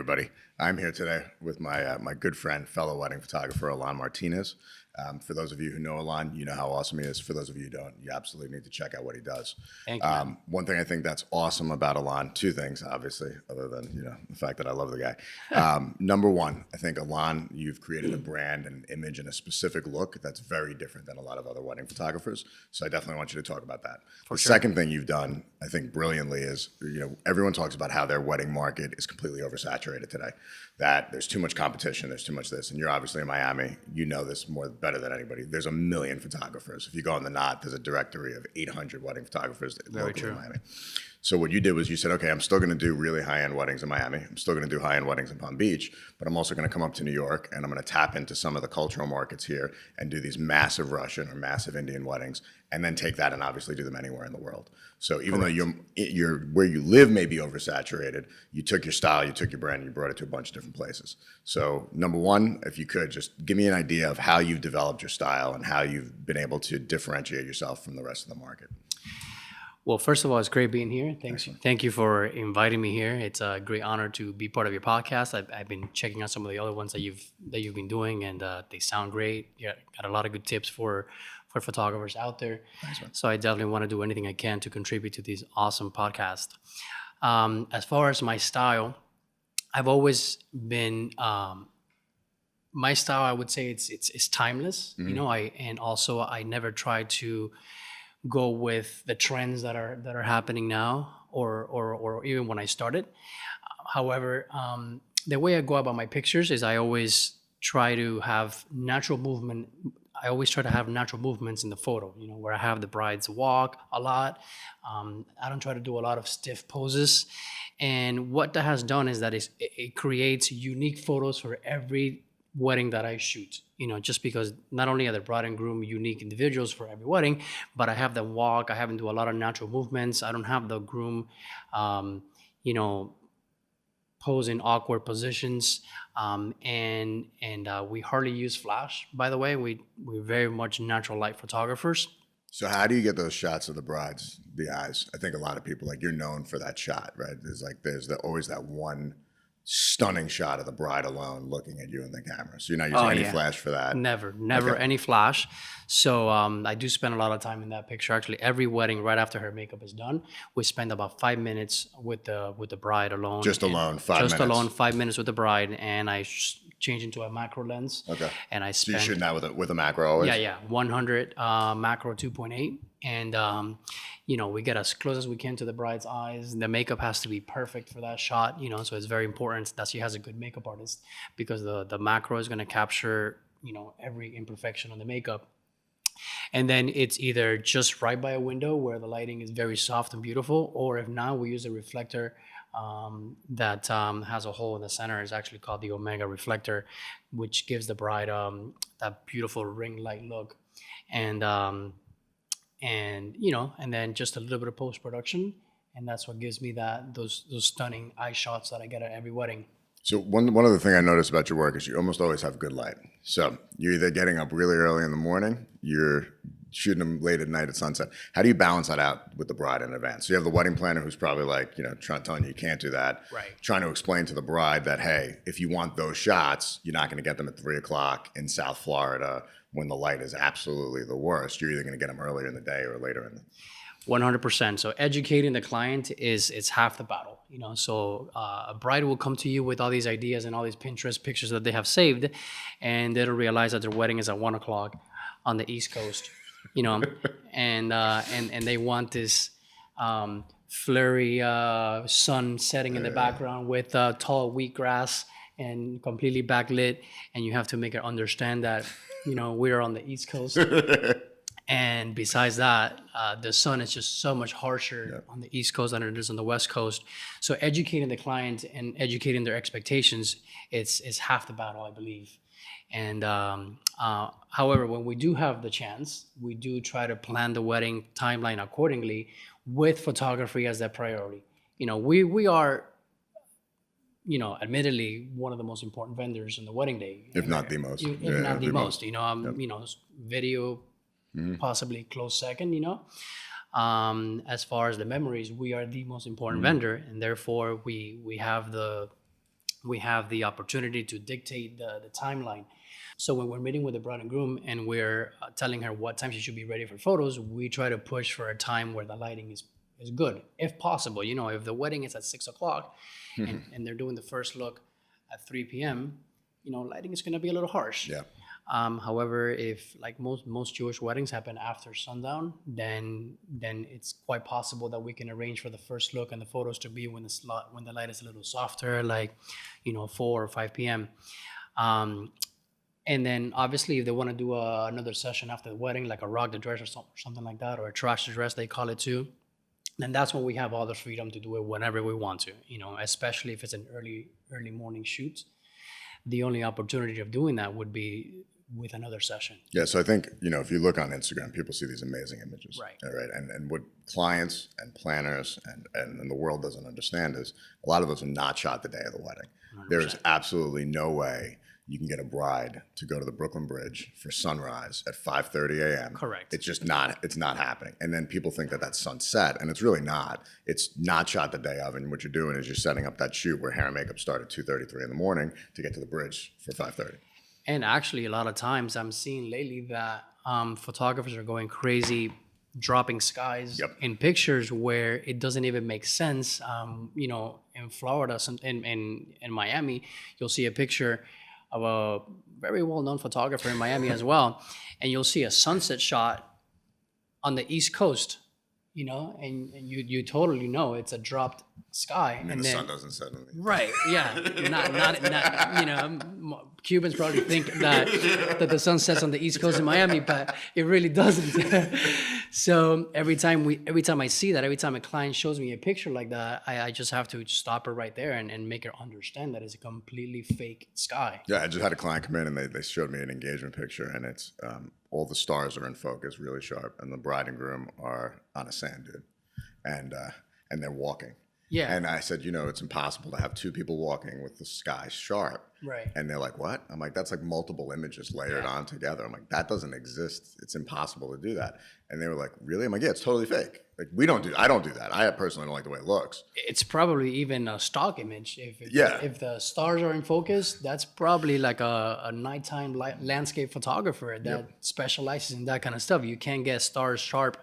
everybody. I'm here today with my good friend, fellow wedding photographer, Alain Martinez. For those of you who know Alain, you know how awesome he is. For those of you who don't, you absolutely need to check out what he does. Thank you. One thing I think that's awesome about Alain, two things, obviously, other than the fact that I love the guy. Number one, I think Alain, you've created a brand and an image and a specific look that's very different than a lot of other wedding photographers. So I definitely want you to talk about that. The second thing you've done, I think brilliantly, is everyone talks about how their wedding market is completely oversaturated today. That there's too much competition, there's too much this, and you're obviously in Miami. You know this better than anybody. There's a million photographers. If you go on the Knot, there's a directory of 800 wedding photographers locally in Miami. So what you did was you said, okay, I'm still going to do really high-end weddings in Miami. I'm still going to do high-end weddings in Palm Beach, but I'm also going to come up to New York and I'm going to tap into some of the cultural markets here and do these massive Russian or massive Indian weddings, and then take that and obviously do them anywhere in the world. So even though you're where you live may be oversaturated, you took your style, you took your brand, and you brought it to a bunch of different places. So number one, if you could just give me an idea of how you've developed your style and how you've been able to differentiate yourself from the rest of the market. Well, first of all, it's great being here. Thank you for inviting me here. It's a great honor to be part of your podcast. I've been checking out some of the other ones that you've been doing, and they sound great. Yeah, got a lot of good tips for photographers out there. Nice one. So I definitely want to do anything I can to contribute to this awesome podcast. As far as my style, I've always been my style. I would say it's timeless. Mm-hmm. I never try to go with the trends that are happening now or even when I started. However, the way I go about my pictures is I always try to have natural movement. I always try to have natural movements in the photo, where I have the brides walk a lot. I don't try to do a lot of stiff poses. And what that has done is that it creates unique photos for every wedding that I shoot, just because not only are the bride and groom unique individuals for every wedding, but I have them walk. I have them do a lot of natural movements. I don't have the groom, pose in awkward positions. And we hardly use flash, by the way. We're very much natural light photographers. So how do you get those shots of the brides, the eyes? I think a lot of people, you're known for that shot, right? There's always that one stunning shot of the bride alone looking at you in the camera. So you're not using any flash for that? Never any flash. So I do spend a lot of time in that picture. Actually, every wedding right after her makeup is done, we spend about 5 minutes with the bride alone. Just 5 minutes with the bride, and I change into a macro lens. Okay. And I spend. So you shoot that with a macro always? Yeah, 100 macro 2.8, and we get as close as we can to the bride's eyes. The makeup has to be perfect for that shot, so it's very important that she has a good makeup artist, because the macro is going to capture, every imperfection on the makeup. And then it's either just right by a window where the lighting is very soft and beautiful, or if not, we use a reflector that has a hole in the center. It's actually called the Omega reflector, which gives the bride that beautiful ring light look. And then just a little bit of post-production, and that's what gives me those stunning eye shots that I get at every wedding. So one other thing I noticed about your work is you almost always have good light. So you're either getting up really early in the morning, you're shooting them late at night at sunset. How do you balance that out with the bride in advance? So you have the wedding planner who's probably telling you can't do that. Right. Trying to explain to the bride that, hey, if you want those shots, you're not going to get them at 3 o'clock in South Florida when the light is absolutely the worst. You're either going to get them earlier in the day or later in the 100%. So educating the client it's half the battle. So a bride will come to you with all these ideas and all these Pinterest pictures that they have saved, and they'll realize that their wedding is at 1 o'clock on the East Coast, and they want this flurry sun setting in the background with tall wheatgrass and completely backlit, and you have to make her understand that we're on the East Coast. And besides that, the sun is just so much harsher on the East Coast than it is on the West Coast. So educating the client and educating their expectations, it's half the battle, I believe. And however, when we do have the chance, we do try to plan the wedding timeline accordingly, with photography as their priority. We are, admittedly one of the most important vendors in the wedding day. If not the most. If not the most. Video, possibly close second, As far as the memories, we are the most important vendor, and therefore we have the we have the opportunity to dictate the timeline. So when we're meeting with the bride and groom and we're telling her what time she should be ready for photos, we try to push for a time where the lighting is good, if possible. You know, if the wedding is at 6 o'clock and they're doing the first look at 3 p.m., you know, lighting is going to be a little harsh. Yeah. However, if like most Jewish weddings happen after sundown, then it's quite possible that we can arrange for the first look and the photos to be when the light is a little softer, like, you know, 4 or 5 p.m. And then obviously if they want to do another session after the wedding, like a rock the dress or something like that, or a trash the dress, they call it too, then that's when we have all the freedom to do it whenever we want to, you know, especially if it's an early morning shoot. The only opportunity of doing that would be with another session. Yeah, so I think, you know, if you look on Instagram, people see these amazing images. Right. Right. And what clients and planners and the world doesn't understand is a lot of those are not shot the day of the wedding. 100%. There is absolutely no way you can get a bride to go to the Brooklyn Bridge for sunrise at 5:30 a.m. Correct. It's not happening. And then people think that that's sunset, and it's really not. It's not shot the day of, and what you're doing is you're setting up that shoot where hair and makeup start at 2:33 in the morning to get to the bridge for 5:30. And actually, a lot of times I'm seeing lately that photographers are going crazy, dropping skies in pictures where it doesn't even make sense. You know, in Florida, in Miami, you'll see a picture of a very well-known photographer in Miami as well, and you'll see a sunset shot on the East Coast, you know, and you totally know it's a dropped sky. And the sun doesn't set on the Right, yeah. Not you know, Cubans probably think that the sun sets on the East Coast in Miami, but it really doesn't. So every time I see that, every time a client shows me a picture like that, I just have to stop her right there and make her understand that it's a completely fake sky. Yeah, I just had a client come in and they showed me an engagement picture, and it's all the stars are in focus, really sharp, and the bride and groom are on a sand dune, and they're walking. Yeah. And I said, you know, it's impossible to have two people walking with the sky sharp. Right. And they're like, what? I'm like, that's like multiple images layered on together. I'm like, that doesn't exist. It's impossible to do that. And they were like, really? I'm like, yeah, it's totally fake. Like, I don't do that. I personally don't like the way it looks. It's probably even a stock image. If the stars are in focus, that's probably like a nighttime landscape photographer that specializes in that kind of stuff. You can't get stars sharp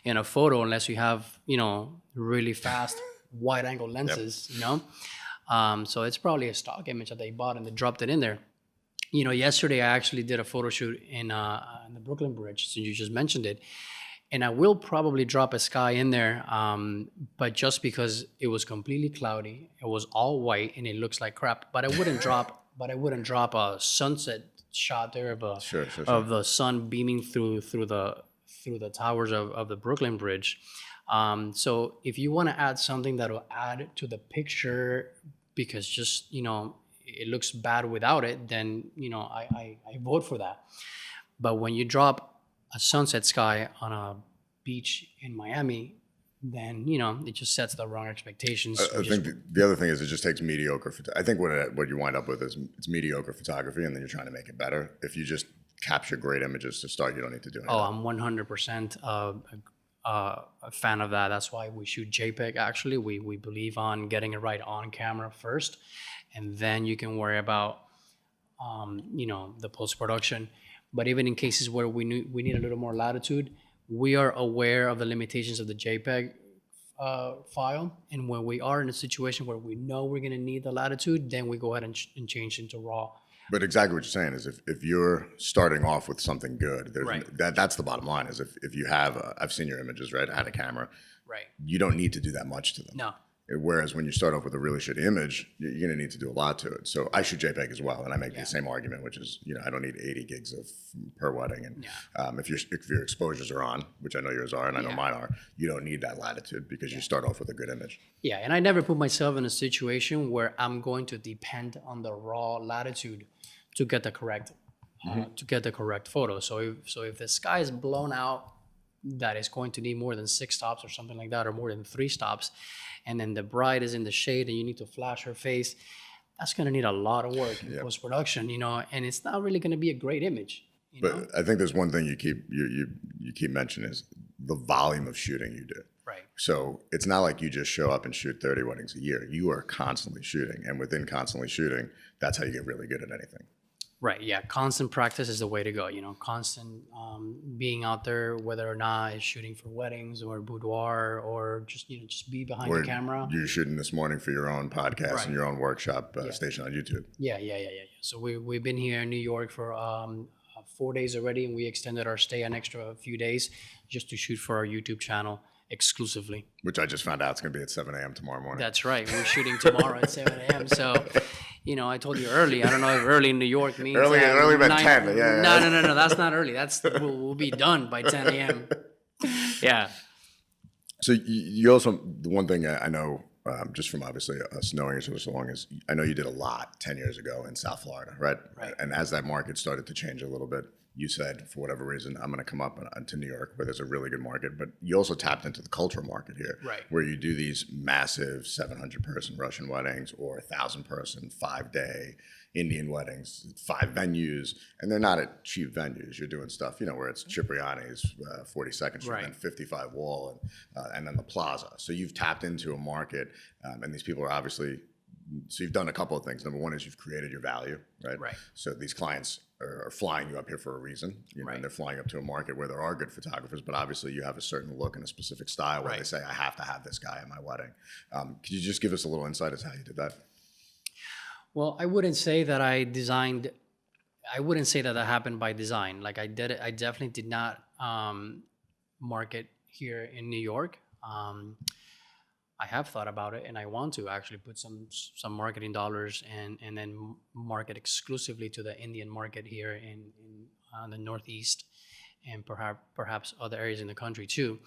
in a photo unless you have, you know, really fast wide angle lenses, you know? So it's probably a stock image that they bought and they dropped it in there. You know, yesterday I actually did a photo shoot in the Brooklyn Bridge, so you just mentioned it. And I will probably drop a sky in there, but just because it was completely cloudy, it was all white and it looks like crap. But I wouldn't drop a sunset shot there of the sun beaming through the towers of the Brooklyn Bridge. So if you want to add something that will add to the picture because just, you know, it looks bad without it, then, you know, I vote for that. But when you drop a sunset sky on a beach in Miami, then, you know, it just sets the wrong expectations. I think the other thing is it just takes mediocre. I think what you wind up with is it's mediocre photography, and then you're trying to make it better. If you just capture great images to start, you don't need to do anything. Oh, I'm 100% a fan of that. That's why we shoot JPEG. Actually, we believe on getting it right on camera first, and then you can worry about you know, the post-production. But even in cases where we need a little more latitude, we are aware of the limitations of the JPEG file, and when we are in a situation where we know we're going to need the latitude, then we go ahead and change into RAW. But exactly what you're saying is if you're starting off with something good, that's the bottom line. Is if you have I've seen your images, right? I had a camera. Right. You don't need to do that much to them. No. Whereas when you start off with a really shitty image, you're going to need to do a lot to it. So I shoot JPEG as well, and I make the same argument, which is, you know, I don't need 80 gigs per wedding. And if your exposures are on, which I know yours are, and I know mine are, you don't need that latitude because you start off with a good image. Yeah, and I never put myself in a situation where I'm going to depend on the raw latitude to get the correct photo. So if the sky is blown out, that is going to need more than 6 stops or something like that, or more than 3 stops, and then the bride is in the shade and you need to flash her face, that's going to need a lot of work in post-production, you know, and it's not really going to be a great image. But know? I think there's one thing you keep mentioning is the volume of shooting you do. Right. So it's not like you just show up and shoot 30 weddings a year. You are constantly shooting. And within constantly shooting, that's how you get really good at anything. Right. Yeah. Constant practice is the way to go. Constant being out there, whether or not it's shooting for weddings or boudoir or just be behind the camera. You're shooting this morning for your own podcast and your own workshop station on YouTube. Yeah. So we've been here in New York for 4 days already, and we extended our stay an extra few days just to shoot for our YouTube channel exclusively. Which I just found out it's going to be at 7 a.m. tomorrow morning. That's right. We're shooting tomorrow at 7 a.m. So, I told you early. I don't know if early in New York means early meant 10. Yeah. No. That's not early. We'll be done by 10 a.m. Yeah. So you also, the one thing I know, just from obviously us knowing each other so long, is I know you did a lot 10 years ago in South Florida, right? And as that market started to change a little bit, you said, for whatever reason, I'm going to come up to New York, where there's a really good market. But you also tapped into the cultural market here, where you do these massive 700-person Russian weddings or 1,000-person 5-day Indian weddings, 5 venues, and they're not at cheap venues. You're doing stuff, where it's Cipriani's, 42nd Street, and 55 Wall, and then the Plaza. So you've tapped into a market, and these people are obviously. So you've done a couple of things. Number one is you've created your value, right? So these clients are flying you up here for a reason, and they're flying up to a market where there are good photographers, but obviously you have a certain look and a specific style where they say, I have to have this guy at my wedding. Could you just give us a little insight as to how you did that? Well, I wouldn't say that that happened by design. Like I did it, I definitely did not market here in New York. I have thought about it, and I want to actually put some marketing dollars and then market exclusively to the Indian market here in the Northeast, and perhaps other areas in the country too.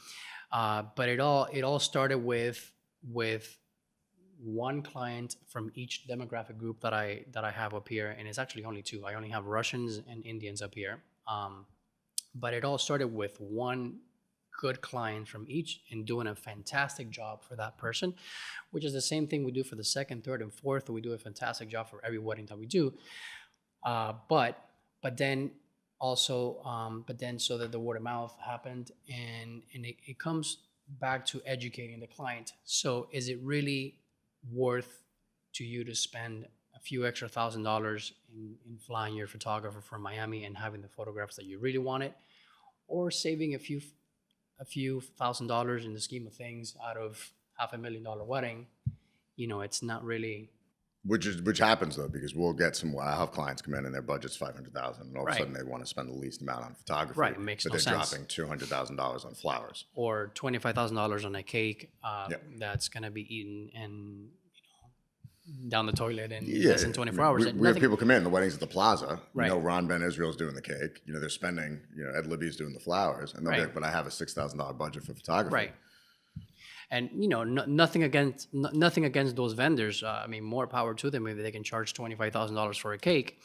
But it all started with one client from each demographic group that I have up here, and it's actually only 2. I only have Russians and Indians up here. But it all started with one good client from each and doing a fantastic job for that person, which is the same thing we do for the second, third, and fourth. We do a fantastic job for every wedding that we do. But then so that the word of mouth happened, and it comes back to educating the client. So is it really worth to you to spend a few extra $1,000 in flying your photographer from Miami and having the photographs that you really wanted, or saving a few $1,000 in the scheme of things out of $500,000 wedding? It's not really. Which happens though, because we'll get I have clients come in and their budget's $500,000, and all of a sudden they want to spend the least amount on photography. Right, it makes no sense. But they're dropping $200,000 on flowers or $25,000 on a cake that's gonna be eaten and down the toilet in less than 24 hours. We have people come in, the wedding's at the Plaza. Ron Ben Israel's doing the cake. They're spending. Ed Libby's doing the flowers, and they'll be like, "But I have a $6,000 budget for photography." Right. And nothing against those vendors. More power to them. Maybe they can charge $25,000 for a cake.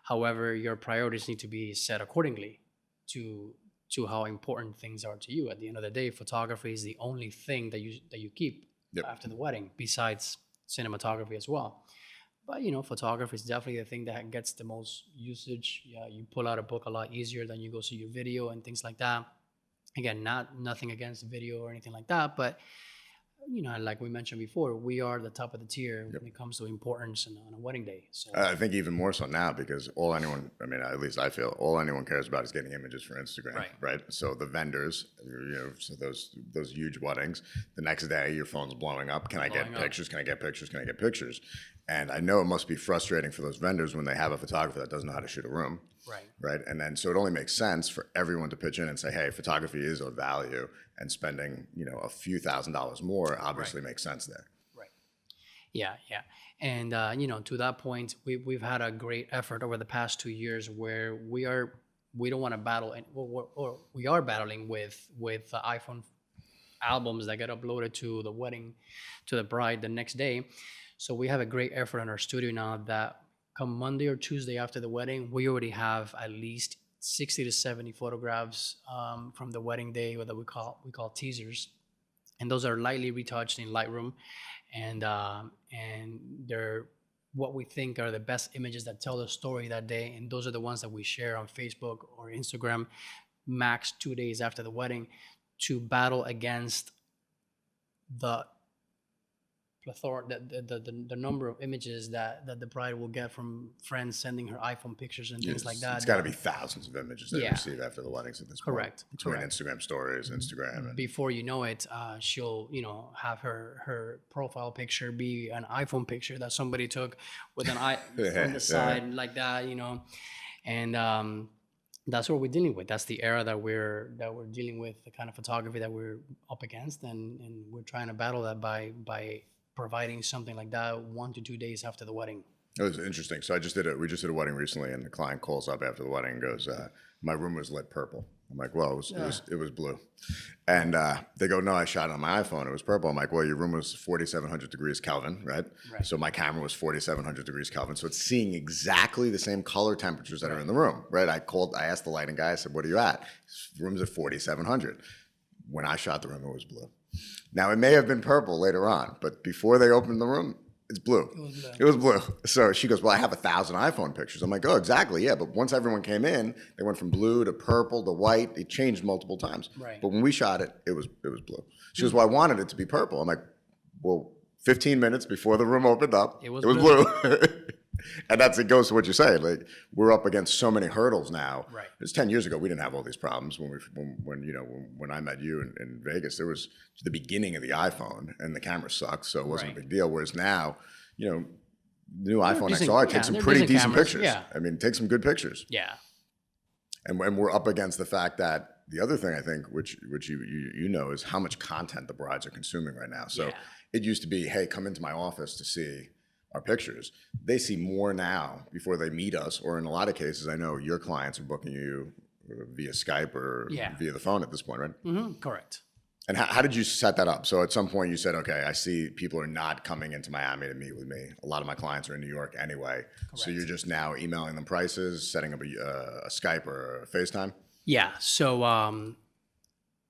However, your priorities need to be set accordingly to how important things are to you. At the end of the day, photography is the only thing that you keep after the wedding, besides cinematography as well. But photography is definitely the thing that gets the most usage. You pull out a book a lot easier than you go see your video and things like that. Again, nothing against video or anything like that, but like we mentioned before, we are the top of the tier when it comes to importance on a wedding day. So I think even more so now, because at least I feel all anyone cares about is getting images for Instagram, right? So the vendors, so those huge weddings, the next day your phone's blowing up. Can I get pictures? Can I get pictures? Can I get pictures? And I know it must be frustrating for those vendors when they have a photographer that doesn't know how to shoot a room. Right. And then so it only makes sense for everyone to pitch in and say, hey, photography is of value, and spending, a few $1,000s more obviously makes sense there. Right. Yeah. And, to that point, we've had a great effort over the past 2 years where we don't want to battle, or we are battling with iPhone albums that get uploaded to the wedding, to the bride the next day. So we have a great effort in our studio now that come Monday or Tuesday after the wedding, we already have at least 60 to 70 photographs from the wedding day that we call teasers, and those are lightly retouched in Lightroom, and they're what we think are the best images that tell the story that day, and those are the ones that we share on Facebook or Instagram max 2 days after the wedding to battle against the plethora, the number of images that the bride will get from friends sending her iPhone pictures and things like that. It's got to be thousands of images they Yeah. receive after the weddings at this Correct. point. Between Correct. Instagram stories, Instagram, and Before you know it, she'll, have her profile picture be an iPhone picture that somebody took with an eye from the side like that, and that's what we're dealing with. That's the era that we're dealing with, the kind of photography that we're up against, and we're trying to battle that by providing something like that 1 to 2 days after the wedding. it was interesting. So we just did a wedding recently, and the client calls up after the wedding and goes, "My room was lit purple." I'm like, "Well, it was blue," and they go, "No, I shot it on my iPhone. It was purple." I'm like, "Well, your room was 4,700 degrees Kelvin, right? So my camera was 4,700 degrees Kelvin. So it's seeing exactly the same color temperatures that are in the room, right?" I asked the lighting guy. I said, "What are you at?" His room's at 4,700. When I shot the room, it was blue. Now, it may have been purple later on, but before they opened the room, it's blue. It was blue. So she goes, "Well, I have 1,000 iPhone pictures." I'm like, "Oh, exactly, yeah." But once everyone came in, they went from blue to purple to white. It changed multiple times. Right. But when we shot it, it was blue. She goes, "Well, I wanted it to be purple." I'm like, "Well, 15 minutes before the room opened up, it was blue." And it goes to what you say. Like, we're up against so many hurdles now. Right. It was 10 years ago. We didn't have all these problems. When I met you in Vegas, there was the beginning of the iPhone, and the camera sucked, so it wasn't a big deal. Whereas now, new iPhone XR takes some pretty decent pictures. Yeah. I mean, take some good pictures. Yeah. And we're up against the fact that the other thing, I think, which you is how much content the brides are consuming right now. So it used to be, "Hey, come into my office to see our pictures." They see more now before they meet us, or in a lot of cases, I know your clients are booking you via Skype or via the phone at this point, right? Mm-hmm. Correct. And how did you set that up? So at some point you said, "Okay, I see people are not coming into Miami to meet with me. A lot of my clients are in New York anyway." Correct. So you're just now emailing them prices, setting up a Skype or a FaceTime? Yeah. So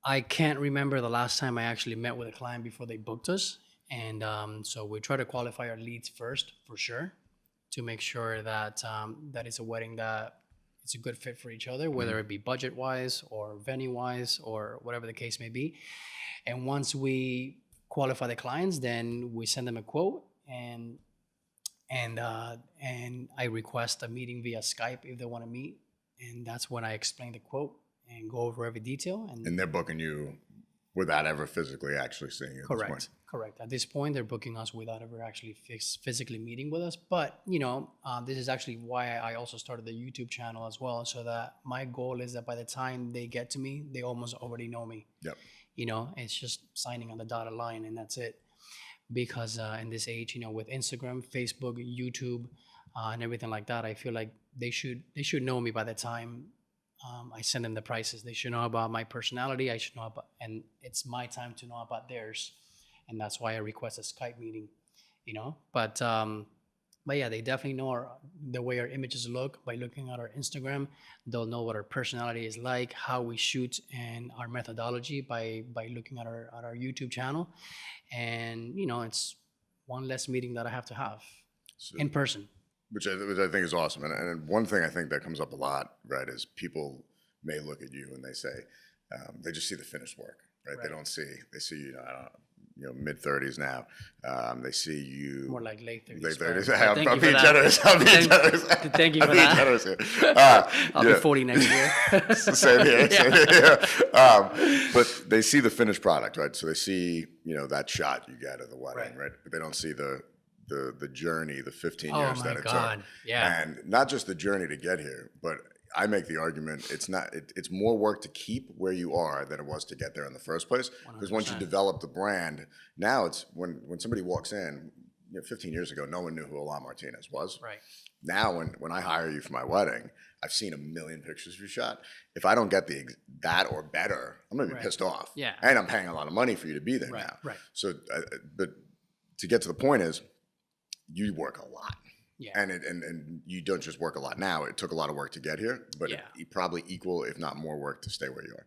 I can't remember the last time I actually met with a client before they booked us. And so we try to qualify our leads first, for sure, to make sure that that it's a wedding that it's a good fit for each other, whether it be budget-wise or venue-wise or whatever the case may be. And once we qualify the clients, then we send them a quote, and I request a meeting via Skype if they want to meet, and that's when I explain the quote and go over every detail. And they're booking you without ever physically actually seeing you. Correct. Correct. At this point, they're booking us without ever actually physically meeting with us. But, this is actually why I also started the YouTube channel as well, so that my goal is that by the time they get to me, they almost already know me. Yep. It's just signing on the dotted line, and that's it. Because in this age, with Instagram, Facebook, YouTube, and everything like that, I feel like they should know me by the time I send them the prices. They should know about my personality. I should know about, and it's my time to know about theirs. And that's why I request a Skype meeting, But yeah, they definitely know the way our images look by looking at our Instagram. They'll know what our personality is like, how we shoot, and our methodology by looking at our YouTube channel. And it's one less meeting that I have to have in person. Which I think is awesome. And one thing I think that comes up a lot, right, is people may look at you and they say, they just see the finished work, right? They see, mid-30s now. They see you. More like late 30s. Late 30s. I'm being generous. I'm being generous. Thank you for I'm being generous here. I'll be 40 next year. Same here. Same here. But they see the finished product, right? So they see, that shot you get of the wedding, right? But they don't see the journey, the 15 years that it took. Yeah. And not just the journey to get here, but I make the argument it's more work to keep where you are than it was to get there in the first place. Because once you develop the brand, now it's when somebody walks in, 15 years ago, no one knew who Alain Martinez was. Right. Now, when I hire you for my wedding, I've seen 1 million pictures you shot. If I don't get that or better, I'm going to be pissed off. Yeah. And I'm paying a lot of money for you to be there now. Right. So, but to get to the point is, you work a lot. Yeah. And you don't just work a lot now. It took a lot of work to get here, but it probably equal, if not more work to stay where you are.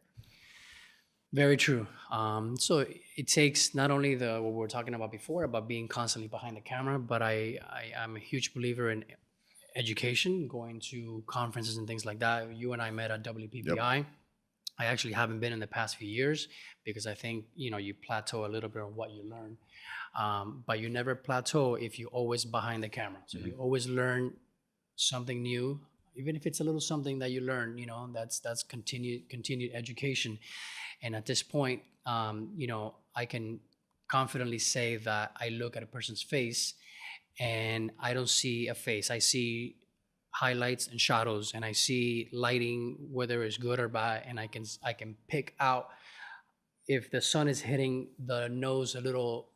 Very true. So it takes not only what we were talking about before, about being constantly behind the camera, but I'm a huge believer in education, going to conferences and things like that. You and I met at WPPI. I actually haven't been in the past few years because I think, you plateau a little bit on what you learn. But you never plateau if you always behind the camera. So you always learn something new, even if it's a little something that you learn, that's continued education. And at this point, I can confidently say that I look at a person's face and I don't see a face. I see highlights and shadows, and I see lighting, whether it's good or bad, and I can pick out if the sun is hitting the nose a little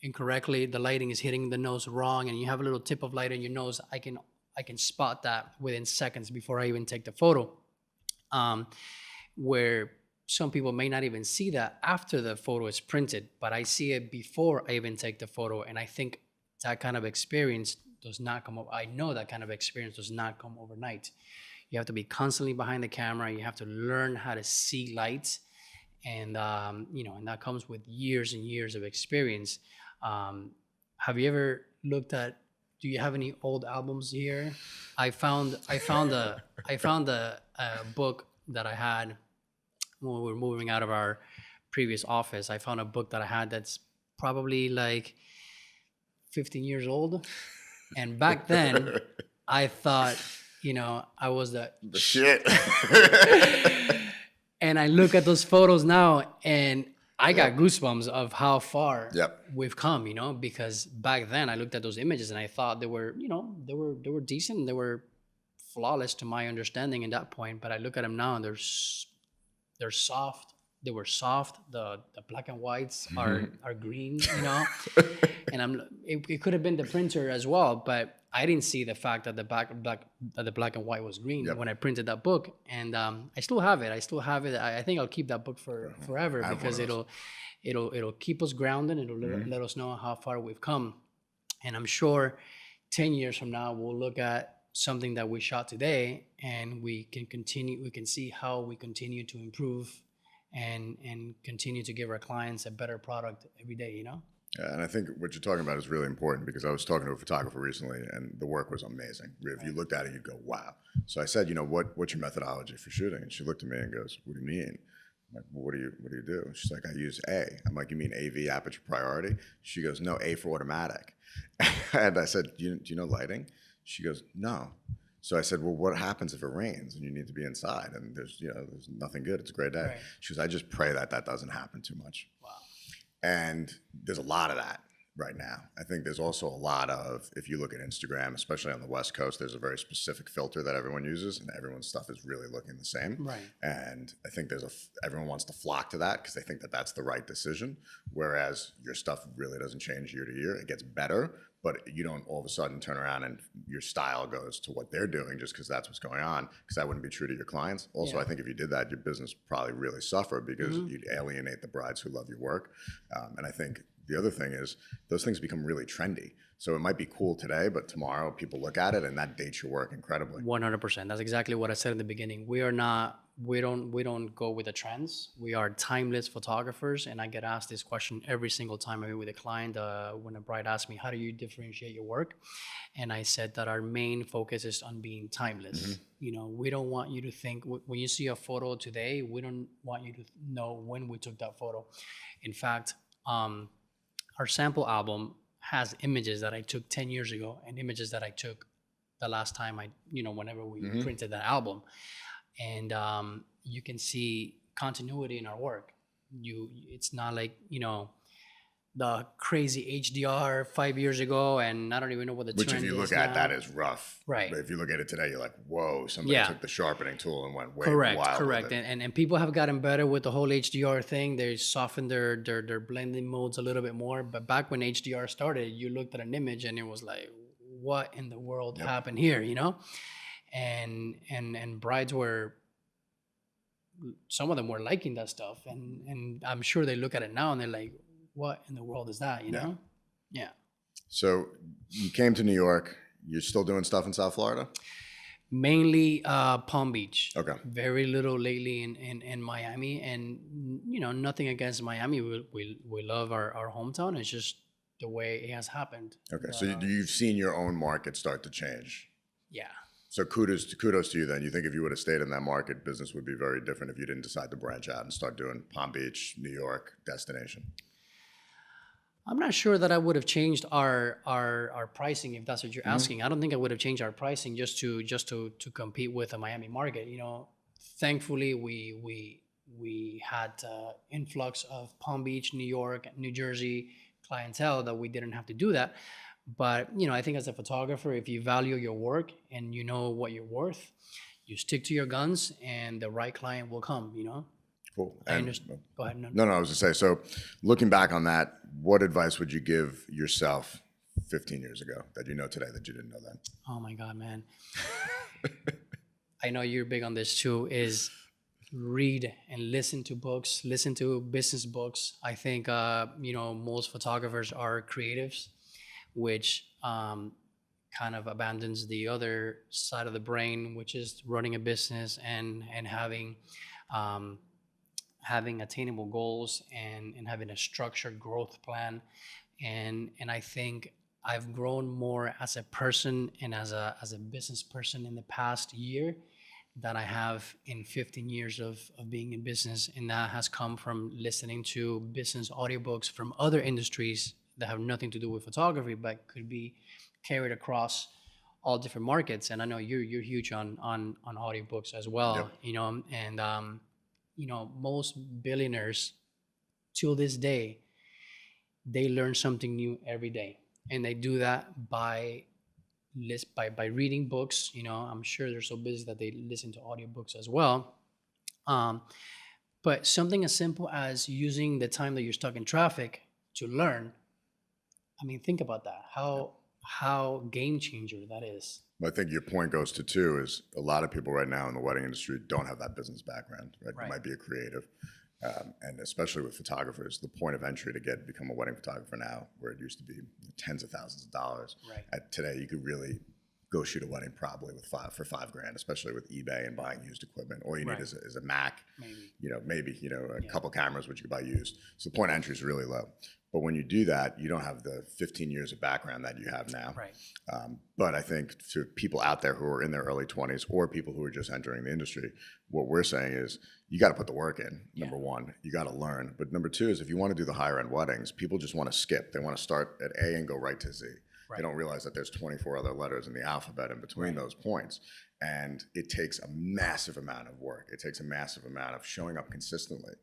incorrectly, the lighting is hitting the nose wrong, and you have a little tip of light in your nose. I can spot that within seconds before I even take the photo. Where some people may not even see that after the photo is printed, but I see it before I even take the photo, and I think that kind of experience does not come up. I know that kind of experience does not come overnight. You have to be constantly behind the camera. You have to learn how to see light, and and that comes with years and years of experience. Have you ever looked at? Do you have any old albums here? I found a book that I had when we were moving out of our previous office. I found a book that I had that's probably like 15 years old. And back then, I thought, I was the shit. And I look at those photos now, and I got goosebumps of how far we've come, because back then I looked at those images and I thought they were, they were decent. They were flawless to my understanding at that point. But I look at them now and they're soft. They were soft. The black and whites are green, and it could have been the printer as well, but I didn't see the fact that the black and white was green when I printed that book. And I still have it. I think I'll keep that book for forever because it'll keep us grounded. It'll let us know how far we've come. And I'm sure 10 years from now we'll look at something that we shot today and we can see how we continue to improve and continue to give our clients a better product every day, Yeah, and I think what you're talking about is really important because I was talking to a photographer recently and the work was amazing. If you looked at it, you'd go, wow. So I said, what's your methodology for shooting? And she looked at me and goes, what do you mean? I'm like, well, what do you do? She's like, I use A. I'm like, you mean AV, aperture priority? She goes, no, A for automatic. And I said, do you know lighting? She goes, no. So I said, well, what happens if it rains and you need to be inside and there's nothing good? It's a great day. Right. She goes, I just pray that doesn't happen too much. Wow. And there's a lot of that right now. I think there's also a lot of, if you look at Instagram, especially on the West Coast, there's a very specific filter that everyone uses and everyone's stuff is really looking the same. Right. And I think everyone wants to flock to that because they think that that's the right decision. Whereas your stuff really doesn't change year to year. It gets better, but you don't all of a sudden turn around and your style goes to what they're doing just because that's what's going on, because that wouldn't be true to your clients. Also, I think if you did that, your business would probably really suffer because you'd alienate the brides who love your work. And I think the other thing is those things become really trendy. So it might be cool today, but tomorrow people look at it and that dates your work incredibly. 100%. That's exactly what I said in the beginning. We don't go with the trends. We are timeless photographers. And I get asked this question every single time I meet with a client. When a bride asks me, how do you differentiate your work? And I said that our main focus is on being timeless. We don't want you to think, when you see a photo today, we don't want you to know when we took that photo. In fact, our sample album has images that I took 10 years ago and images that I took the last time whenever we printed that album. And you can see continuity in our work. It's not like, the crazy HDR 5 years ago, and I don't even know what the trend is. Which if you look at, that is rough. Right. But if you look at it today, you're like, whoa, somebody took the sharpening tool and went way wild. Correct. And people have gotten better with the whole HDR thing. They softened their blending modes a little bit more. But back when HDR started, you looked at an image and it was like, what in the world happened here, And brides some of them were liking that stuff. And I'm sure they look at it now and they're like, what in the world is that, Yeah. So you came to New York. You're still doing stuff in South Florida? Mainly Palm Beach. Okay. Very little lately in Miami. And, nothing against Miami. We love our hometown. It's just the way it has happened. Okay. So you've seen your own market start to change. Yeah. So kudos to you then. You think if you would have stayed in that market, business would be very different if you didn't decide to branch out and start doing Palm Beach, New York destination. I'm not sure that I would have changed our pricing if that's what you're asking. I don't think I would have changed our pricing just to compete with the Miami market. You know, thankfully we had influx of Palm Beach, New York, New Jersey clientele that we didn't have to do that. But you know, I think as a photographer, if you value your work and you know what you're worth, you stick to your guns, and the right client will come. You know. Cool. I And understand. Go ahead. No. no, I was gonna say. So, looking back on that, what advice would you give yourself 15 years ago that you know today that you didn't know then? Oh my God, man. I know you're big on this too, is read and listen to books, listen to business books. I think, you know, most photographers are creatives, which kind of abandons the other side of the brain, which is running a business and um, having attainable goals and having a structured growth plan. And I think I've grown more as a person and as a business person in the past year than I have in 15 years of being in business. And that has come from listening to business audiobooks from other industries that have nothing to do with photography, but could be carried across all different markets. And I know you're huge on audiobooks as well. Yep. You know, and you know, most billionaires till this day, they learn something new every day. And they do that by reading books. You know, I'm sure they're so busy that they listen to audiobooks as well. But something as simple as using the time that you're stuck in traffic to learn. I mean, think about that. How game changer that is. I think your point goes to too is a lot of people right now in the wedding industry don't have that business background, right? You might be a creative, and especially with photographers, the point of entry to become a wedding photographer now, where it used to be tens of thousands of dollars. Right. Today, you could really go shoot a wedding probably for $5,000, especially with eBay and buying used equipment. All you need is a Mac, maybe a couple cameras, which you could buy used. So the point of entry is really low. But when you do that, you don't have the 15 years of background that you have now. Right. But I think to people out there who are in their early 20s or people who are just entering the industry, what we're saying is you got to put the work in, number one. You got to learn. But number two is if you want to do the higher end weddings, people just want to skip. They want to start at A and go right to Z. They don't realize that there's 24 other letters in the alphabet in between those points. And it takes a massive amount of work. It takes a massive amount of showing up consistently.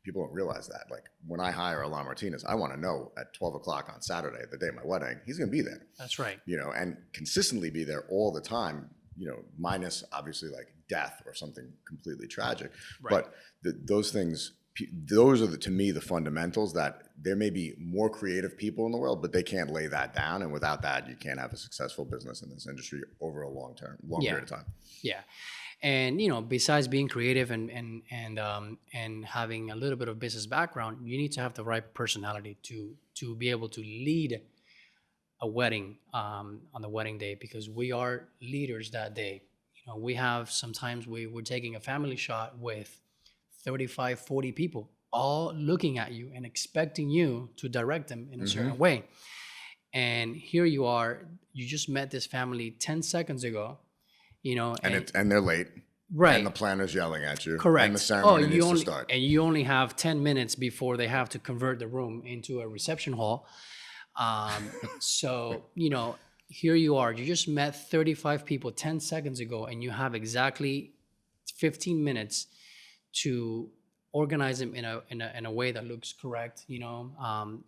People don't realize that. Like when I hire Alain Martinez, I want to know at 12 o'clock on Saturday, the day of my wedding, he's going to be there. That's right. You know, and consistently be there all the time, you know, minus obviously like death or something completely tragic. Right. But those things, those are to me the fundamentals that there may be more creative people in the world, but they can't lay that down. And without that, you can't have a successful business in this industry over a long period of time. Yeah. And you know, besides being creative and having a little bit of business background, you need to have the right personality to be able to lead a wedding on the wedding day, because we are leaders that day. You know, we have sometimes we're taking a family shot with 35, 40 people all looking at you and expecting you to direct them in a certain way. And here you are, you just met this family 10 seconds ago, you know, and they're late. Right. And the planner's yelling at you. Correct. And the ceremony needs to start. And you only have 10 minutes before they have to convert the room into a reception hall. So, you know, here you are, you just met 35 people 10 seconds ago, and you have exactly 15 minutes to organize them in a way that looks correct, you know.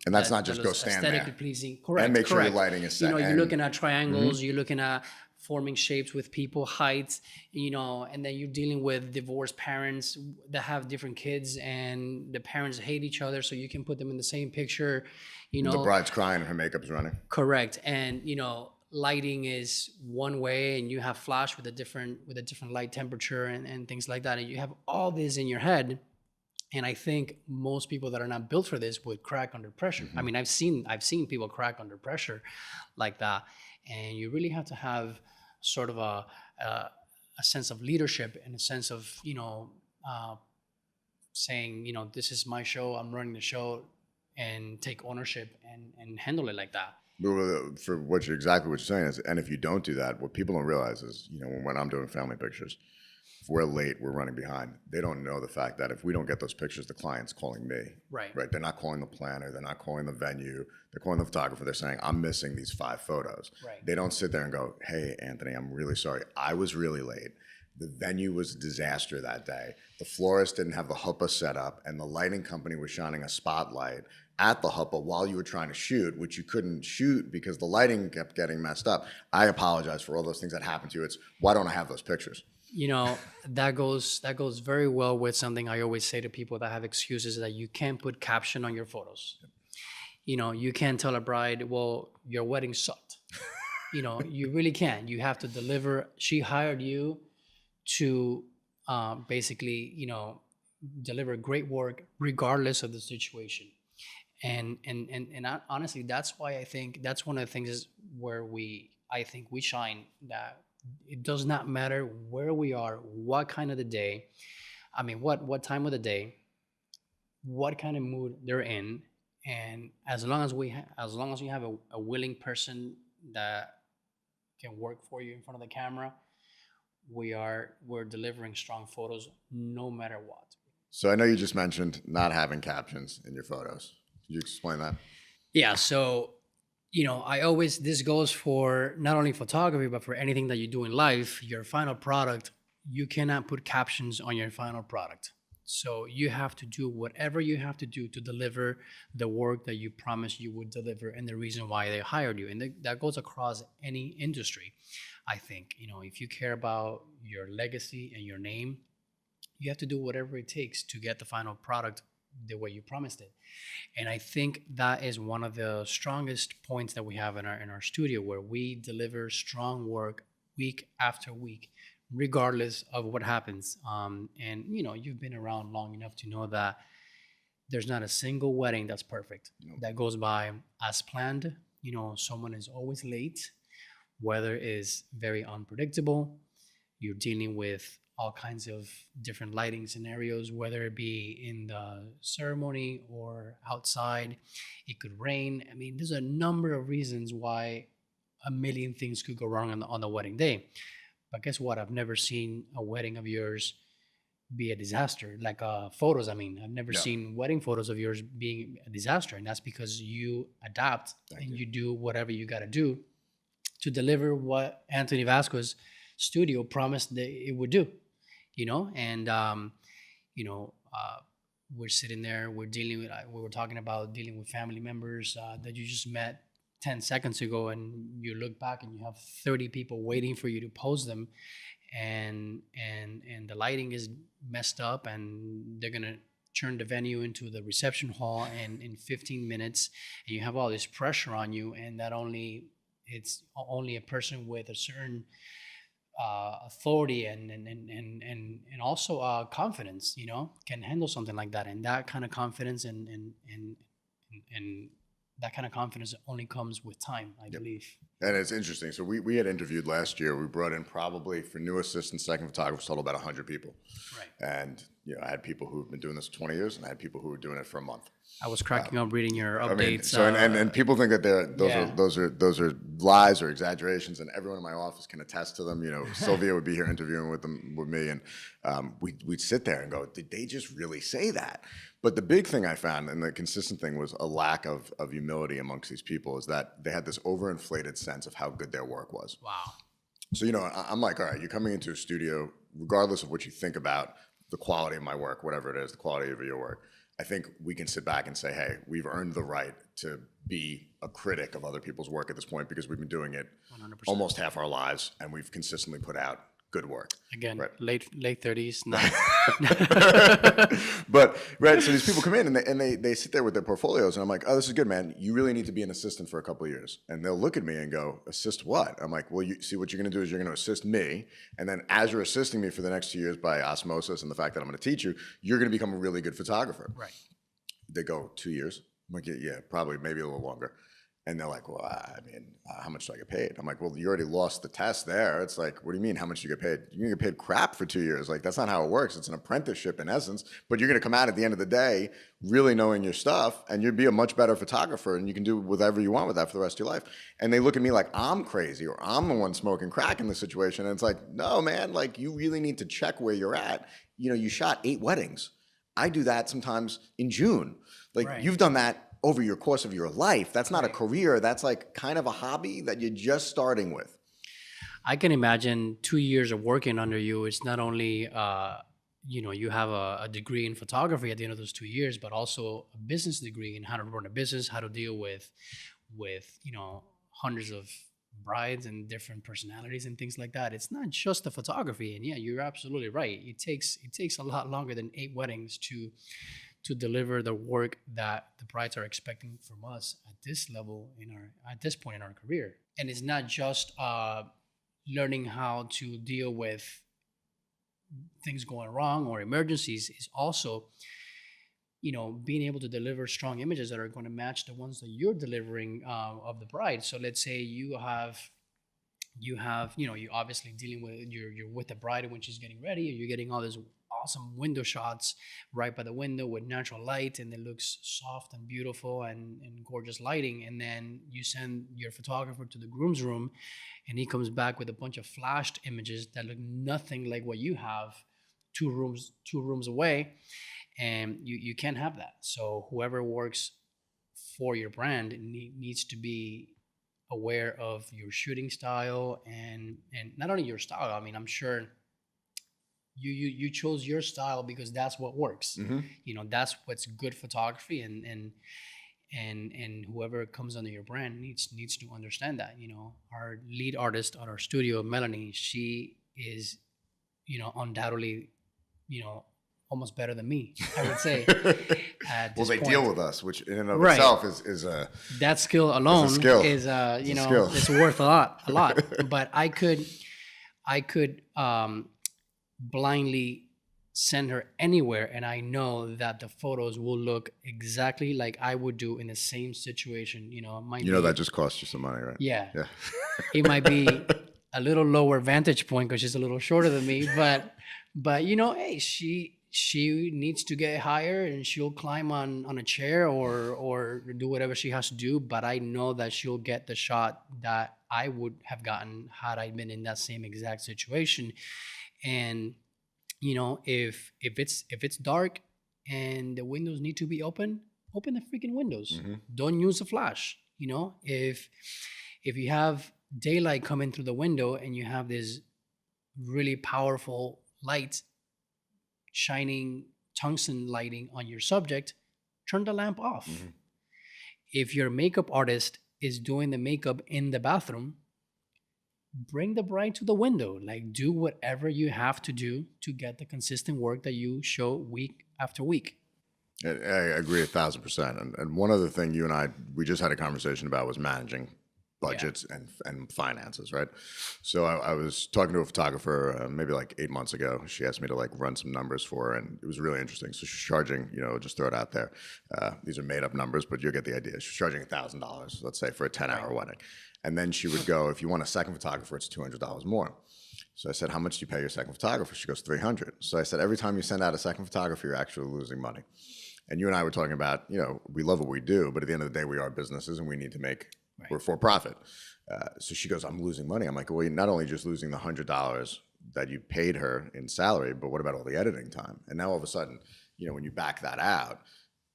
And that's not just go stand there. Aesthetically pleasing. Correct. And make sure your lighting is set. You know, you're looking at triangles, you're looking at forming shapes with people, heights, you know, and then you're dealing with divorced parents that have different kids, and the parents hate each other, so you can put them in the same picture, you know. The bride's crying and her makeup's running. Correct. And, you know, lighting is one way, and you have flash with a different light temperature and things like that. And you have all this in your head. And I think most people that are not built for this would crack under pressure. I mean, I've seen people crack under pressure like that. And you really have to have sort of a sense of leadership and a sense of, you know, saying, you know, this is my show, I'm running the show, and take ownership and handle it like that. For exactly what you're saying is, and if you don't do that, what people don't realize is, when I'm doing family pictures, if we're late, we're running behind. They don't know the fact that if we don't get those pictures, the client's calling me. Right. Right. They're not calling the planner. They're not calling the venue. They're calling the photographer. They're saying, I'm missing these 5 photos. Right. They don't sit there and go, hey, Anthony, I'm really sorry. I was really late. The venue was a disaster that day. The florist didn't have the chuppah set up, and the lighting company was shining a spotlight at the chuppah while you were trying to shoot, which you couldn't shoot because the lighting kept getting messed up. I apologize for all those things that happened to you. It's why don't I have those pictures? That goes very well with something I always say to people that have excuses, that you can't put caption on your photos. You can't tell a bride, well, your wedding sucked. You really can't. You have to deliver. She hired you to basically, deliver great work regardless of the situation. And honestly, that's why I think that's one of the things is where I think we shine, that it does not matter where we are, what kind of the day, what time of the day, what kind of mood they're in, and as long as you have a willing person that can work for you in front of the camera, we're delivering strong photos no matter what. So I know you just mentioned not having captions in your photos. Could you explain that? Yeah. So, this goes for not only photography, but for anything that you do in life, your final product, you cannot put captions on your final product. So you have to do whatever you have to do to deliver the work that you promised you would deliver and the reason why they hired you. And that goes across any industry. I think, if you care about your legacy and your name, you have to do whatever it takes to get the final product the way you promised it. And I think that is one of the strongest points that we have in our studio, where we deliver strong work week after week, regardless of what happens. And you've been around long enough to know that there's not a single wedding that's perfect, that goes by as planned. Someone is always late. Weather is very unpredictable. You're dealing with all kinds of different lighting scenarios, whether it be in the ceremony or outside. It could rain. There's a number of reasons why a million things could go wrong on the wedding day. But guess what? I've never seen a wedding of yours be a disaster. Like photos, I've never seen wedding photos of yours being a disaster. And that's because you adapt and you do whatever you got to do to deliver what Anthony Vasquez studio promised that it would do. We're sitting there, we were talking about dealing with family members that you just met 10 seconds ago, and you look back and you have 30 people waiting for you to pose them, and the lighting is messed up, and they're gonna turn the venue into the reception hall and in 15 minutes, and you have all this pressure on you, and it's only a person with a certain authority and also confidence, can handle something like that. And that kind of confidence and that kind of confidence only comes with time, I believe. And it's interesting. So we had interviewed last year. We brought in probably for new assistants, second photographers, total about 100 people. Right. And I had people who've been doing this 20 years, and I had people who were doing it for a month. I was cracking up reading your updates. And people think that those are lies or exaggerations, and everyone in my office can attest to them. Sylvia would be here interviewing with me, and we'd sit there and go, did they just really say that? But the big thing I found, and the consistent thing, was a lack of humility amongst these people, is that they had this overinflated sense of how good their work was. Wow. So, I'm like, all right, you're coming into a studio, regardless of what you think about the quality of my work, whatever it is, the quality of your work, I think we can sit back and say, hey, we've earned the right to be a critic of other people's work at this point, because we've been doing it 100%. almost half our lives, and we've consistently put out good work. Again, right. late 30s. But so these people come in and they sit there with their portfolios, and I'm like, oh, this is good, man. You really need to be an assistant for a couple of years. And they'll look at me and go, assist what? I'm like, well, you see, what you're going to do is you're going to assist me, and then as you're assisting me for the next 2 years by osmosis and the fact that I'm going to teach you, you're going to become a really good photographer. Right. They go, 2 years? I'm like, yeah, probably, maybe a little longer. And they're like, well, I mean, how much do I get paid? I'm like, well, you already lost the test there. It's like, what do you mean, how much do you get paid? You're going to get paid crap for 2 years. Like, that's not how it works. It's an apprenticeship in essence, but you're going to come out at the end of the day really knowing your stuff, and you'd be a much better photographer, and you can do whatever you want with that for the rest of your life. And they look at me like I'm crazy or I'm the one smoking crack in this situation. And it's like, no, man, like you really need to check where you're at. You know, you shot 8 weddings. I do that sometimes in June. Like Right. you've done that over your course of your life. That's not a career. That's like kind of a hobby that you're just starting with. I can imagine 2 years of working under you. It's not only, you have a degree in photography at the end of those 2 years, but also a business degree in how to run a business, how to deal with, hundreds of brides and different personalities and things like that. It's not just the photography. And yeah, you're absolutely right. It takes a lot longer than 8 weddings to deliver the work that the brides are expecting from us at this level at this point in our career. And it's not just learning how to deal with things going wrong or emergencies. It's also, being able to deliver strong images that are going to match the ones that you're delivering of the bride. So let's say you obviously dealing with you're with the bride when she's getting ready, and you're getting all these awesome window shots right by the window with natural light, and it looks soft and beautiful and gorgeous lighting. And then you send your photographer to the groom's room, and he comes back with a bunch of flashed images that look nothing like what you have two rooms away, and you can't have that. So whoever works for your brand needs to be aware of your shooting style, and not only your style. I mean, I'm sure you chose your style because that's what works. Mm-hmm. That's what's good photography, and whoever comes under your brand needs to understand that. Our lead artist at our studio, Melanie, she is undoubtedly almost better than me, I would say. Well, they deal with us, which in and of Right. itself is a that skill alone skill. is skill. it's worth a lot. But I could blindly send her anywhere, and I know that the photos will look exactly like I would do in the same situation. that just costs you some money, right? Yeah. Yeah. It might be a little lower vantage point because she's a little shorter than me, but hey, she needs to get higher, and she'll climb on a chair or do whatever she has to do. But I know that she'll get the shot that I would have gotten had I been in that same exact situation. And if it's dark and the windows need to be open the freaking windows. Mm-hmm. Don't use a flash. If you have daylight coming through the window and you have this really powerful light shining tungsten lighting on your subject, turn the lamp off. Mm-hmm. If your makeup artist is doing the makeup in the bathroom, bring the bride to the window. Like, do whatever you have to do to get the consistent work that you show week after week. I agree 1,000%. And one other thing you and we just had a conversation about was managing budgets and finances, right? So I was talking to a photographer maybe like 8 months ago. She asked me to like run some numbers for her, and it was really interesting. So she's charging, just throw it out there. These are made up numbers, but you'll get the idea. She's charging $1,000, let's say, for a 10-hour wedding. And then she would go, if you want a second photographer, it's $200 more. So I said, how much do you pay your second photographer? She goes, $300. So I said, every time you send out a second photographer, you're actually losing money. And you and I were talking about, we love what we do, but at the end of the day, we are businesses and we need to make, we're for profit. So she goes, I'm losing money. I'm like, well, you're not only just losing the $100 that you paid her in salary, but what about all the editing time? And now all of a sudden, when you back that out,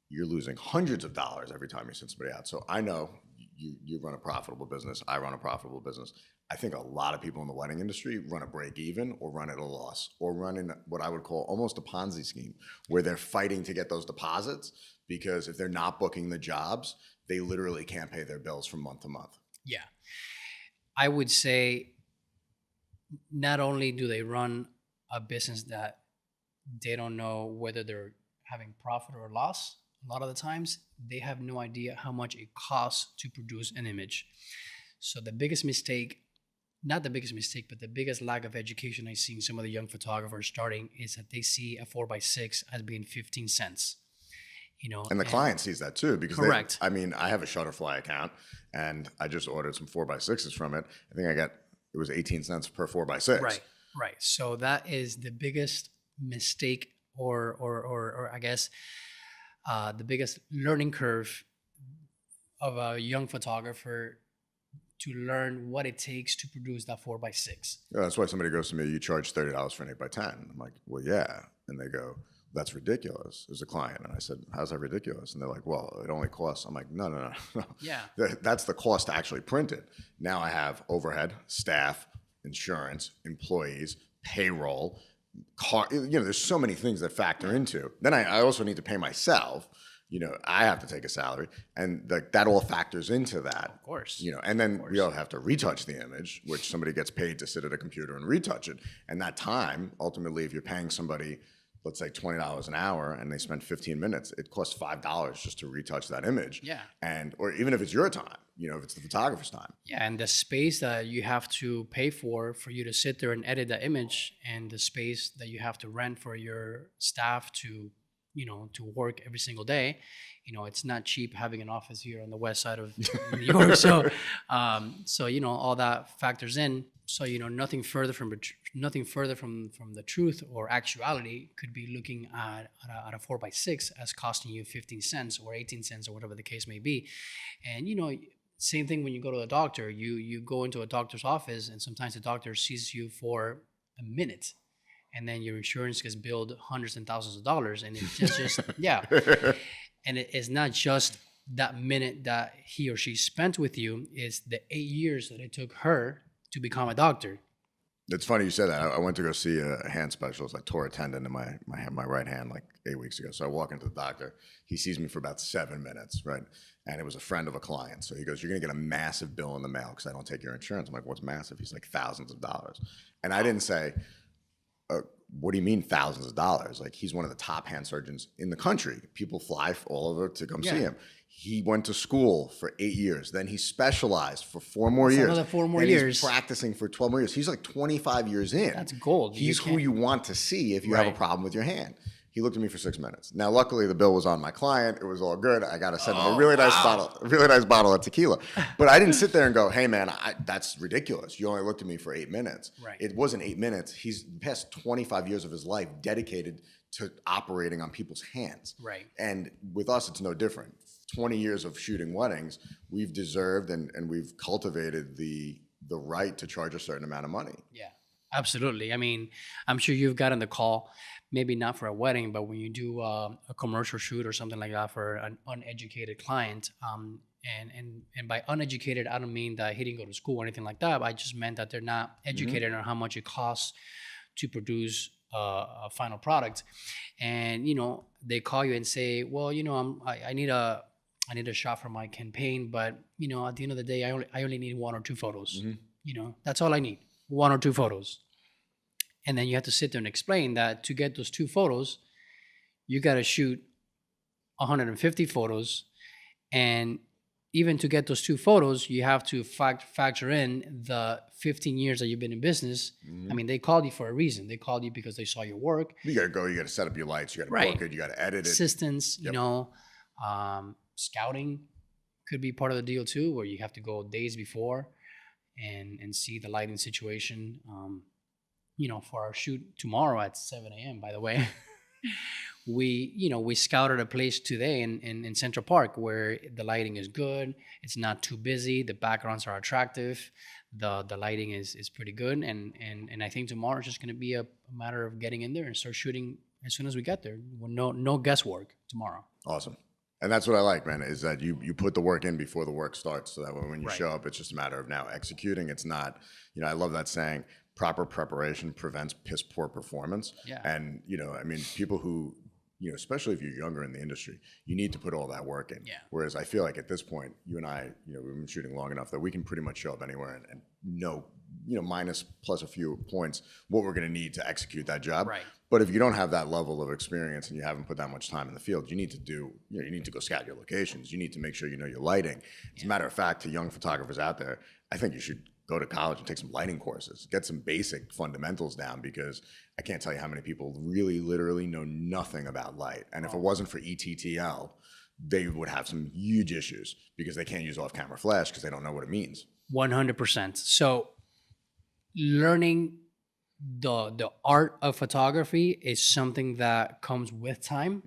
you're losing hundreds of dollars every time you send somebody out. So I know you run a profitable business. I run a profitable business. I think a lot of people in the wedding industry run a break even or run at a loss or run in what I would call almost a Ponzi scheme where they're fighting to get those deposits because if they're not booking the jobs, they literally can't pay their bills from month to month. Yeah. I would say not only do they run a business that they don't know whether they're having profit or loss, a lot of the times they have no idea how much it costs to produce an image. So the biggest mistake, not the biggest mistake, but the biggest lack of education I see in some of the young photographers starting is that they see a 4x6 as being 15 cents. And the client sees that too, because Correct. I mean, I have a Shutterfly account, and I just ordered some 4x6s from it. I think it was 18 cents per 4x6. Right. So that is the biggest mistake, or I guess the biggest learning curve of a young photographer, to learn what it takes to produce that 4x6. Yeah, that's why somebody goes to me, you charge $30 for an 8x10. I'm like, well, yeah. And they go, that's ridiculous, as a client. And I said, how's that ridiculous? And they're like, well, it only costs. I'm like, no. Yeah. That's the cost to actually print it. Now I have overhead, staff, insurance, employees, payroll, car. There's so many things that factor into. Then I also need to pay myself. I have to take a salary, and that all factors into that. Of course. And then we all have to retouch the image, which somebody gets paid to sit at a computer and retouch it. And that time, ultimately, if you're paying somebody, let's say $20 an hour, and they spend 15 minutes, it costs $5 just to retouch that image. Yeah. Or even if it's your time, if it's the photographer's time. Yeah, and the space that you have to pay for you to sit there and edit the image, and the space that you have to rent for your staff to work every single day. It's not cheap having an office here on the west side of New York. So all that factors in. So, nothing further from the truth or actuality could be looking at a 4x6 as costing you 15 cents or 18 cents or whatever the case may be. And, same thing when you go to a doctor. You go into a doctor's office, and sometimes the doctor sees you for a minute, and then your insurance gets billed hundreds and thousands of dollars, and it's just yeah. And it is not just that minute that he or she spent with you; it's the 8 years that it took her to become a doctor. It's funny you said that. I went to go see a hand specialist. I tore a tendon in my right hand like 8 weeks ago. So I walk into the doctor. He sees me for about 7 minutes, right? And it was a friend of a client. So he goes, "You're going to get a massive bill in the mail because I don't take your insurance." I'm like, "What's massive?" He's like, "Thousands of dollars." And I didn't say, what do you mean thousands of dollars? Like, he's one of the top hand surgeons in the country. People fly all over to come see him. He went to school for 8 years. Then he specialized for 4 more years. Another 4 more and years. He's practicing for 12 more years. He's like 25 years in. That's gold. He's who you want to see if you have a problem with your hand. He looked at me for 6 minutes. Now, luckily, the bill was on my client. It was all good. I got to send him a really nice bottle of tequila. But I didn't sit there and go, "Hey, man, that's ridiculous. You only looked at me for 8 minutes." Right. It wasn't 8 minutes. He's past 25 years of his life dedicated to operating on people's hands. Right. And with us, it's no different. 20 years of shooting weddings, we've deserved and we've cultivated the right to charge a certain amount of money. Yeah, absolutely. I mean, I'm sure you've gotten the call, maybe not for a wedding, but when you do a commercial shoot or something like that for an uneducated client. And by uneducated, I don't mean that he didn't go to school or anything like that. I just meant that they're not educated on how much it costs to produce a final product. And, they call you and say, "Well, I need a shot for my campaign, but, at the end of the day, I only need 1 or 2 photos. That's all I need, 1 or 2 photos." And then you have to sit there and explain that to get those 2 photos, you got to shoot 150 photos. And even to get those 2 photos, you have to factor in the 15 years that you've been in business. I mean, they called you for a reason. They called you because they saw your work. You got to go. You got to set up your lights. You got to book it. You got to edit it. Assistance, scouting could be part of the deal too, where you have to go days before and see the lighting situation. For our shoot tomorrow at 7 a.m., by the way, we scouted a place today in Central Park where the lighting is good. It's not too busy. The backgrounds are attractive. The lighting is pretty good. And I think tomorrow is just going to be a matter of getting in there and start shooting as soon as we get there. No guesswork tomorrow. Awesome. And that's what I like, man, is that you put the work in before the work starts. So that when you show up, it's just a matter of now executing. It's not, I love that saying, proper preparation prevents piss poor performance. Yeah. And, people who, especially if you're younger in the industry, you need to put all that work in. Yeah. Whereas I feel like at this point, you and I, we've been shooting long enough that we can pretty much show up anywhere and know, minus plus a few points, what we're going to need to execute that job. Right. But if you don't have that level of experience and you haven't put that much time in the field, you need to you need to go scout your locations. You need to make sure you know your lighting. As a matter of fact, to young photographers out there, I think you should go to college and take some lighting courses, get some basic fundamentals down, because I can't tell you how many people really literally know nothing about light. And if it wasn't for ETTL, they would have some huge issues because they can't use off-camera flash because they don't know what it means. 100%. So learning the art of photography is something that comes with time,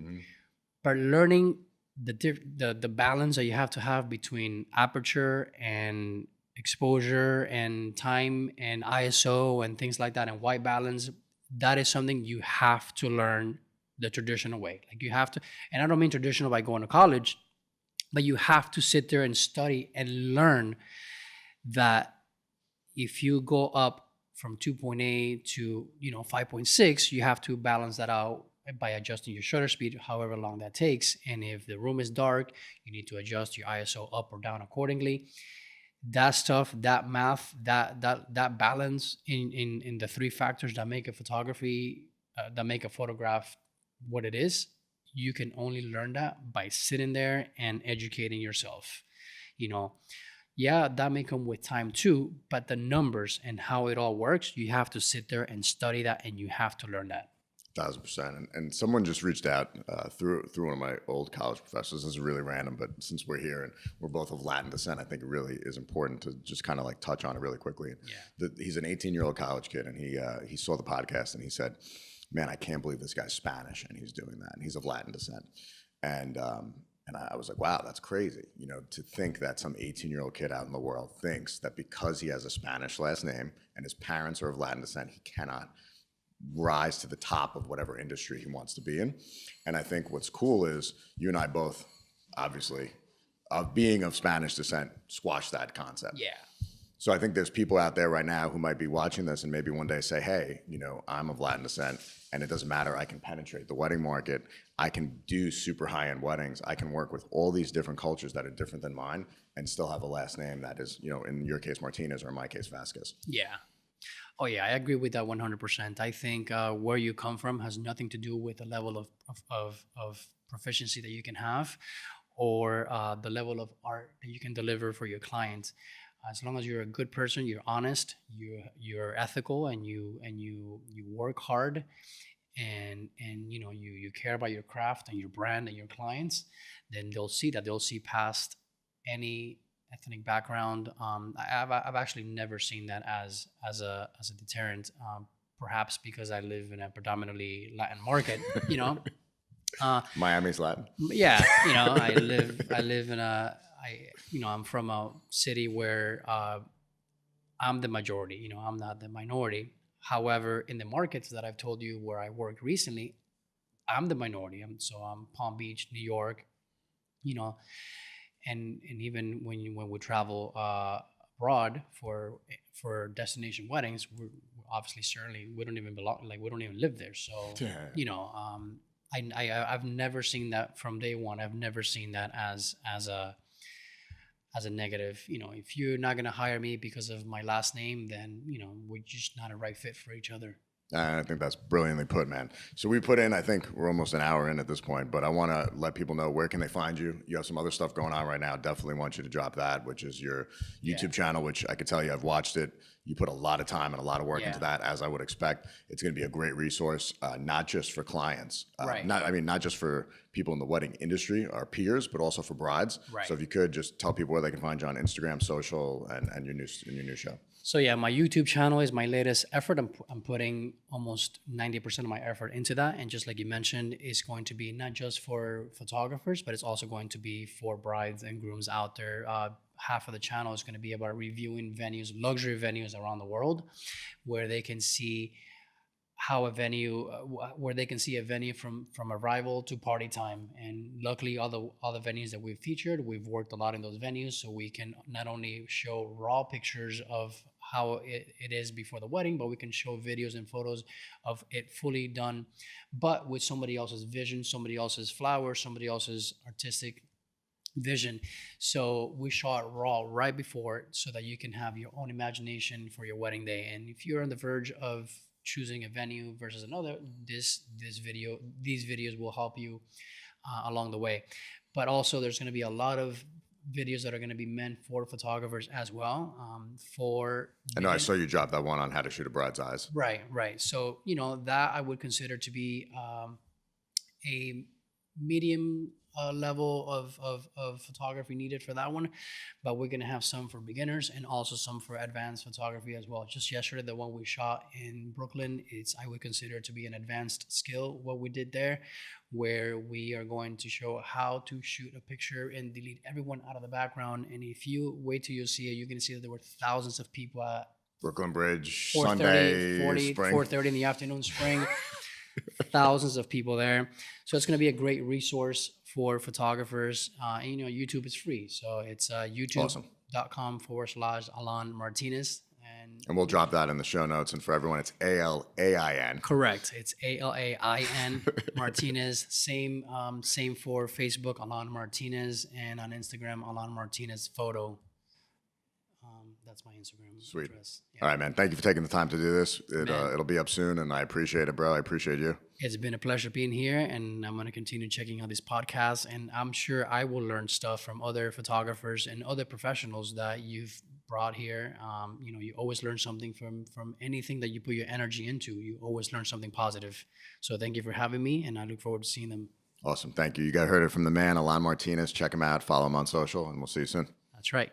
but learning the balance that you have to have between aperture and exposure and time and ISO and things like that and white balance, that is something you have to learn the traditional way. Like you have to, and I don't mean traditional by going to college, but you have to sit there and study and learn that if you go up from 2.8 to 5.6, you have to balance that out by adjusting your shutter speed, however long that takes. And if the room is dark, you need to adjust your ISO up or down accordingly. That stuff, that math, that balance in the three factors that make a photography, that make a photograph what it is, you can only learn that by sitting there and educating yourself. Yeah, that may come with time too, but the numbers and how it all works, you have to sit there and study that, and you have to learn that. 1,000%. And someone just reached out through one of my old college professors. This is really random, but since we're here and we're both of Latin descent, I think it really is important to just kind of like touch on it really quickly. Yeah. He's an 18-year-old college kid, and he saw the podcast and he said, "Man, I can't believe this guy's Spanish and he's doing that, and he's of Latin descent." And I was like, wow, that's crazy. To think that some 18-year-old kid out in the world thinks that because he has a Spanish last name and his parents are of Latin descent, he cannot rise to the top of whatever industry he wants to be in. And I think what's cool is you and I both, obviously, of being of Spanish descent, squash that concept. Yeah. So I think there's people out there right now who might be watching this and maybe one day say, hey, I'm of Latin descent and it doesn't matter. I can penetrate the wedding market. I can do super high-end weddings. I can work with all these different cultures that are different than mine and still have a last name that is, in your case, Martinez, or in my case, Vasquez. Yeah. Oh, yeah, I agree with that 100%. I think where you come from has nothing to do with the level of proficiency that you can have or the level of art that you can deliver for your clients. As long as you're a good person, you're honest, you're ethical, and you work hard, and you care about your craft and your brand and your clients, then they'll see that. They'll see past any ethnic background. I've actually never seen that as a deterrent. Perhaps because I live in a predominantly Latin market, Miami's Latin. Yeah, I live in I'm from a city where I'm the majority. I'm not the minority. However, in the markets that I've told you where I worked recently, I'm the minority. I'm Palm Beach, New York, and even when we travel abroad for destination weddings, we're obviously certainly we don't even belong, like we don't even live there. So yeah. I've never seen that from day one. I've never seen that as a negative. If you're not gonna hire me because of my last name, then we're just not a right fit for each other. I think that's brilliantly put, man. So we put in, I think we're almost an hour in at this point, but I want to let people know where can they find you. You have some other stuff going on right now. Definitely want you to drop that, which is your YouTube channel, which I could tell you I've watched it. You put a lot of time and a lot of work into that, as I would expect. It's going to be a great resource, not just for clients, not just for people in the wedding industry, our peers, but also for brides. Right. So if you could just tell people where they can find you on Instagram, social, and your new show. So yeah, my YouTube channel is my latest effort. I'm putting almost 90% of my effort into that. And just like you mentioned, it's going to be not just for photographers, but it's also going to be for brides and grooms out there. Half of the channel is going to be about reviewing venues, luxury venues around the world, where they can see how a venue, from arrival to party time. And luckily, all the venues that we've featured, we've worked a lot in those venues, so we can not only show raw pictures of how it is before the wedding, but we can show videos and photos of it fully done, but with somebody else's vision, somebody else's flower, somebody else's artistic vision. So we shot raw right before, so that you can have your own imagination for your wedding day. And if you're on the verge of choosing a venue versus another, these videos will help you along the way. But also, there's going to be a lot of videos that are going to be meant for photographers as well. For I know I saw you drop that one on how to shoot a bride's eyes. right. So that I would consider to be a medium level of photography needed for that one, but we're going to have some for beginners and also some for advanced photography as well. Just yesterday, the one we shot in Brooklyn, I would consider to be an advanced skill what we did there, where we are going to show how to shoot a picture and delete everyone out of the background. And if you wait till you see it, you're going to see that there were thousands of people at Brooklyn Bridge, 4:30, Sunday, 40, spring. 4:30 in the afternoon, spring. Thousands of people there. So it's going to be a great resource for photographers. And, YouTube is free. So it's youtube.com/Alain Martinez. And we'll drop that in the show notes. And for everyone, it's ALAIN. Correct. It's ALAIN Martinez. Same for Facebook, Alain Martinez, and on Instagram, Alain Martinez Photo. That's my Instagram Sweet. address. Yeah. All right, man. Thank you for taking the time to do this. It'll be up soon, and I appreciate it, bro. I appreciate you. It's been a pleasure being here, and I'm going to continue checking out these podcasts, and I'm sure I will learn stuff from other photographers and other professionals that you've brought here. You always learn something from anything that you put your energy into. You always learn something positive. So thank you for having me, and I look forward to seeing them. Awesome. Thank you. You guys heard it from the man, Alain Martinez. Check him out. Follow him on social, and we'll see you soon. That's right.